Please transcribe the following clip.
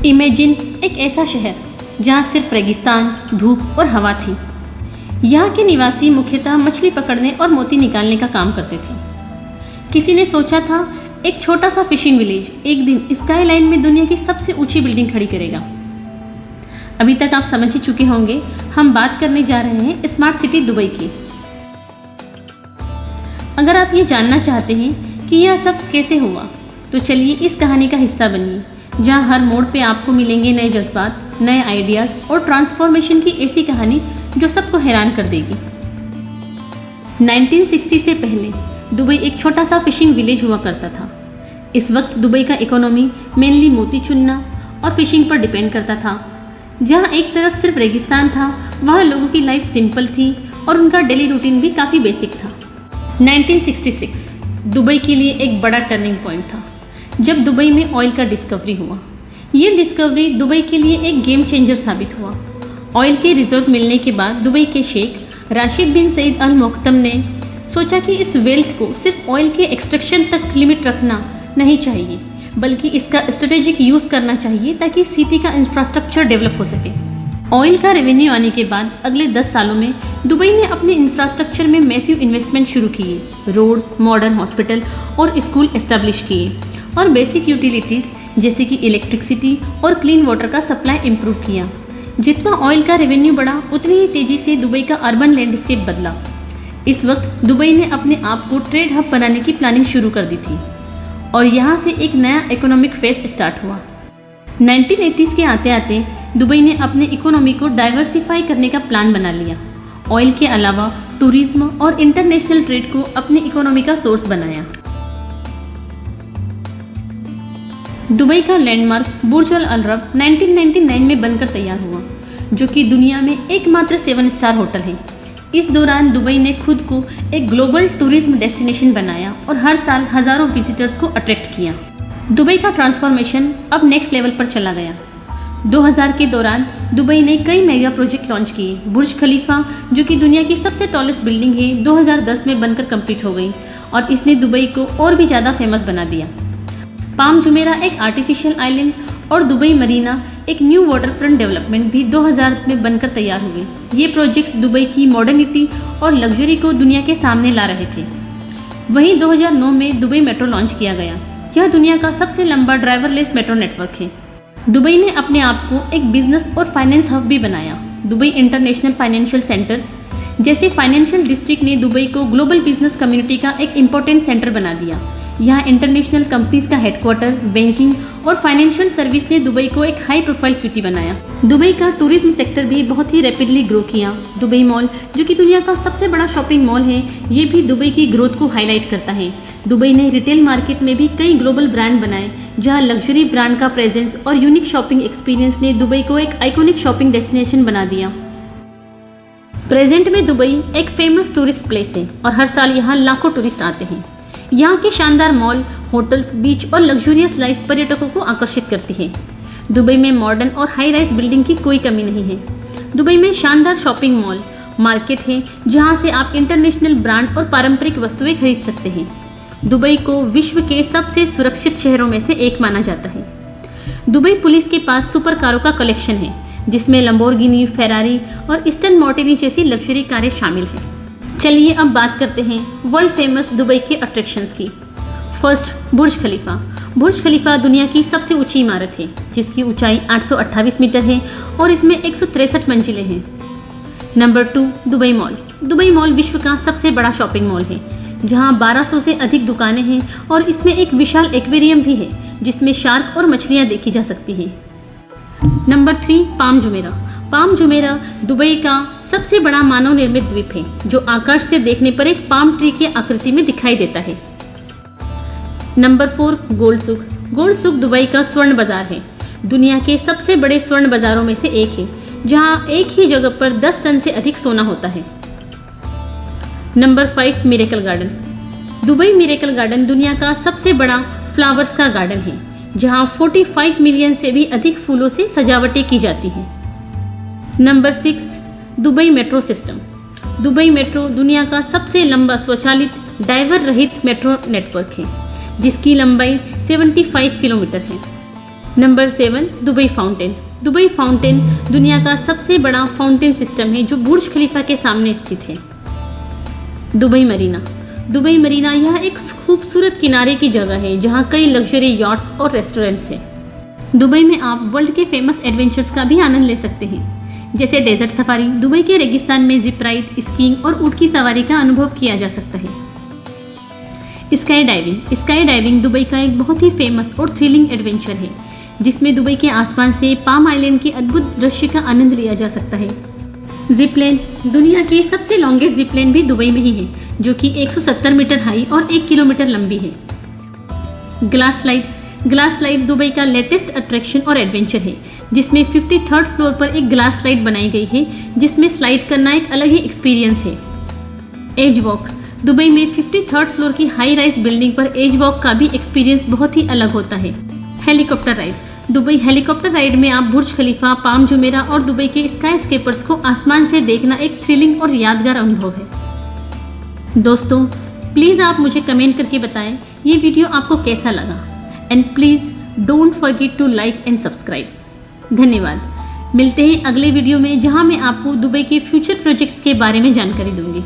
Imagine एक ऐसा शहर जहाँ सिर्फ रेगिस्तान, धूप और हवा थी। यहाँ के निवासी मुख्यतः मछली पकड़ने और मोती निकालने का काम करते थे। किसी ने सोचा था एक छोटा सा फिशिंग विलेज एक दिन स्काई लाइन में दुनिया की सबसे ऊंची बिल्डिंग खड़ी करेगा। अभी तक आप समझ ही चुके होंगे, हम बात करने जा रहे हैं स्मार्ट सिटी दुबई की। अगर आप ये जानना चाहते हैं कि यह सब कैसे हुआ, तो चलिए इस कहानी का हिस्सा बनिए, जहाँ हर मोड़ पे आपको मिलेंगे नए जज्बात, नए आइडियाज़ और ट्रांसफॉर्मेशन की ऐसी कहानी जो सबको हैरान कर देगी। 1960 से पहले दुबई एक छोटा सा फिशिंग विलेज हुआ करता था। इस वक्त दुबई का इकोनॉमी मेनली मोती चुनना और फिशिंग पर डिपेंड करता था। जहाँ एक तरफ सिर्फ रेगिस्तान था, वहाँ लोगों की लाइफ सिंपल थी और उनका डेली रूटीन भी काफ़ी बेसिक था। 1966 दुबई के लिए एक बड़ा टर्निंग पॉइंट था, जब दुबई में ऑयल का डिस्कवरी हुआ। ये डिस्कवरी दुबई के लिए एक गेम चेंजर साबित हुआ। ऑयल के रिजर्व मिलने के बाद दुबई के शेख राशिद बिन सईद अल मोहत्तम ने सोचा कि इस वेल्थ को सिर्फ ऑयल के एक्सट्रैक्शन तक लिमिट रखना नहीं चाहिए, बल्कि इसका स्ट्रेटेजिक यूज़ करना चाहिए ताकि सिटी का इंफ्रास्ट्रक्चर डेवलप हो सके। ऑयल का रेवेन्यू आने के बाद अगले 10 सालों में दुबई ने अपने इंफ्रास्ट्रक्चर में मैसिव इन्वेस्टमेंट शुरू किए। रोड्स, मॉडर्न हॉस्पिटल और स्कूल एस्टेब्लिश किए और बेसिक यूटिलिटीज़ जैसे कि इलेक्ट्रिसिटी और क्लीन वाटर का सप्लाई इम्प्रूव किया। जितना ऑयल का रेवेन्यू बढ़ा, उतनी ही तेज़ी से दुबई का अर्बन लैंडस्केप बदला। इस वक्त दुबई ने अपने आप को ट्रेड हब बनाने की प्लानिंग शुरू कर दी थी और यहाँ से एक नया इकोनॉमिक फेज स्टार्ट हुआ। 1980s के आते आते दुबई ने अपने इकोनॉमी को डाइवर्सिफाई करने का प्लान बना लिया। ऑयल के अलावा टूरिज्म और इंटरनेशनल ट्रेड को अपनी इकोनॉमी का सोर्स बनाया। दुबई का लैंडमार्क बुर्ज अल अरब 1999 में बनकर तैयार हुआ, जो कि दुनिया में एकमात्र 7 स्टार होटल है। इस दौरान दुबई ने खुद को एक ग्लोबल टूरिज्म डेस्टिनेशन बनाया और हर साल हज़ारों विजिटर्स को अट्रैक्ट किया। दुबई का ट्रांसफॉर्मेशन अब नेक्स्ट लेवल पर चला गया। 2000 के दौरान दुबई ने कई मेगा प्रोजेक्ट लॉन्च किए। बुर्ज खलीफा, जो कि दुनिया की सबसे टॉलेस्ट बिल्डिंग है, 2010 में बनकर कंप्लीट हो गई और इसने दुबई को और भी ज़्यादा फेमस बना दिया। पाम जुमेरा एक आर्टिफिशियल आइलैंड और दुबई मरीना एक न्यू वाटर फ्रंट डेवलपमेंट भी 2000 में बनकर तैयार हुए। ये प्रोजेक्ट्स दुबई की मॉडर्निटी और लग्जरी को दुनिया के सामने ला रहे थे। वहीं 2009 में दुबई मेट्रो लॉन्च किया गया। यह दुनिया का सबसे लंबा ड्राइवरलेस मेट्रो नेटवर्क है। दुबई ने अपने आप को एक बिजनेस और फाइनेंस हब भी बनाया। दुबई इंटरनेशनल फाइनेंशियल सेंटर जैसे फाइनेंशियल डिस्ट्रिक्ट ने दुबई को ग्लोबल बिजनेस कम्युनिटी का एक इम्पोर्टेंट सेंटर बना दिया। यहाँ इंटरनेशनल कंपनीज का हेडक्वार्टर, बैंकिंग और फाइनेंशियल सर्विस ने दुबई को एक हाई प्रोफाइल सिटी बनाया। दुबई का टूरिज्म सेक्टर भी बहुत ही रैपिडली ग्रो किया। दुबई मॉल, जो कि दुनिया का सबसे बड़ा शॉपिंग मॉल है, ये भी दुबई की ग्रोथ को हाईलाइट करता है। दुबई ने रिटेल मार्केट में भी कई ग्लोबल ब्रांड बनाए, जहाँ लग्जरी ब्रांड का प्रेजेंस और यूनिक शॉपिंग एक्सपीरियंस ने दुबई को एक आइकॉनिक शॉपिंग डेस्टिनेशन बना दिया। प्रेजेंट में दुबई एक फेमस टूरिस्ट प्लेस है और हर साल यहाँ लाखों टूरिस्ट आते हैं। यहाँ के शानदार मॉल, होटल्स, बीच और लग्जूरियस लाइफ पर्यटकों को आकर्षित करती है। दुबई में मॉडर्न और हाई राइज बिल्डिंग की कोई कमी नहीं है। दुबई में शानदार शॉपिंग मॉल, मार्केट है जहाँ से आप इंटरनेशनल ब्रांड और पारंपरिक वस्तुएं खरीद सकते हैं। दुबई को विश्व के सबसे सुरक्षित शहरों में से एक माना जाता है। दुबई पुलिस के पास सुपर कारों का कलेक्शन है, जिसमें लंबोर्गिनी, फेरारी और ईस्टर्न मार्टिनी जैसी लग्जरी कारें शामिल हैं। चलिए अब बात करते हैं वर्ल्ड फेमस दुबई के अट्रैक्शंस की। फर्स्ट, बुर्ज खलीफा। बुर्ज खलीफा दुनिया की सबसे ऊंची इमारत है, जिसकी ऊंचाई 828 मीटर है और इसमें 163 मंजिलें हैं। Number 2, Dubai mall. Dubai mall विश्व का सबसे बड़ा शॉपिंग मॉल है, जहां 1200 से अधिक दुकानें हैं और इसमें एक विशाल एक्वेरियम भी है, जिसमें शार्क और मछलियां देखी जा सकती हैं। Number 3, palm Jumeirah. Palm Jumeirah Dubai का सबसे बड़ा मानव निर्मित द्वीप है, जो आकाश से देखने पर एक पाम ट्री की आकृति में दिखाई देता है। नंबर 4, गोल्ड सुक। गोल्ड सुक दुबई का स्वर्ण बाजार है। दुनिया के सबसे बड़े स्वर्ण बाजारों में से एक है, जहां एक ही जगह पर 10 टन से अधिक सोना होता है। Number 5, miracle garden. Dubai miracle garden दुनिया का सबसे बड़ा फ्लावर्स का गार्डन है, जहां 45 मिलियन से भी अधिक फूलों से सजावटें की जाती हैं। Number 6, Dubai metro system. Dubai metro दुनिया का सबसे लंबा स्वचालित ड्राइवर रहित मेट्रो नेटवर्क है, जिसकी लंबाई 75 किलोमीटर है। Number 7, Dubai fountain. Dubai fountain दुनिया का सबसे बड़ा फाउंटेन सिस्टम है जो बुर्ज खलीफा के सामने स्थित है। Dubai Marina. दुबई मरीना यह एक खूबसूरत किनारे की जगह है जहाँ कई लग्जरी यॉट्स और रेस्टोरेंट्स हैं। दुबई में आप वर्ल्ड के फेमस एडवेंचर्स का भी आनंद ले सकते हैं, जैसे डेजर्ट सफारी। दुबई के रेगिस्तान में जिप राइड, स्कीइंग और ऊँट की सवारी का अनुभव किया जा सकता है। Sky diving. Sky diving Dubai का एक बहुत ही फेमस और थ्रिलिंग एडवेंचर है, जिसमें दुबई के आसमान से पाम आइलैंड के अद्भुत दृश्य का आनंद लिया जा सकता है। जिपलाइन। दुनिया की सबसे लॉन्गेस्ट जिपलाइन भी दुबई में ही है, जो कि 170 मीटर हाई और 1 किलोमीटर लंबी है। Glass slide. Glass slide Dubai का लेटेस्ट अट्रैक्शन और एडवेंचर है, जिसमें 53rd फ्लोर पर एक ग्लास स्लाइड बनाई गई है, जिसमें स्लाइड करना एक अलग ही एक्सपीरियंस है। Edge walk. दुबई में 53rd फ्लोर की हाई राइज बिल्डिंग पर एज वॉक का भी एक्सपीरियंस बहुत ही अलग होता है। Helicopter ride. Dubai helicopter ride में आप बुर्ज खलीफा, पाम जुमेरा और दुबई के स्काई स्केपर्स को आसमान से देखना एक थ्रिलिंग और यादगार अनुभव है। दोस्तों, प्लीज़ आप मुझे कमेंट करके बताएं ये वीडियो आपको कैसा लगा, and please don't forget to like and subscribe. धन्यवाद। मिलते हैं अगले वीडियो में, जहां मैं आपको दुबई के फ्यूचर प्रोजेक्ट्स के बारे में जानकारी दूंगी।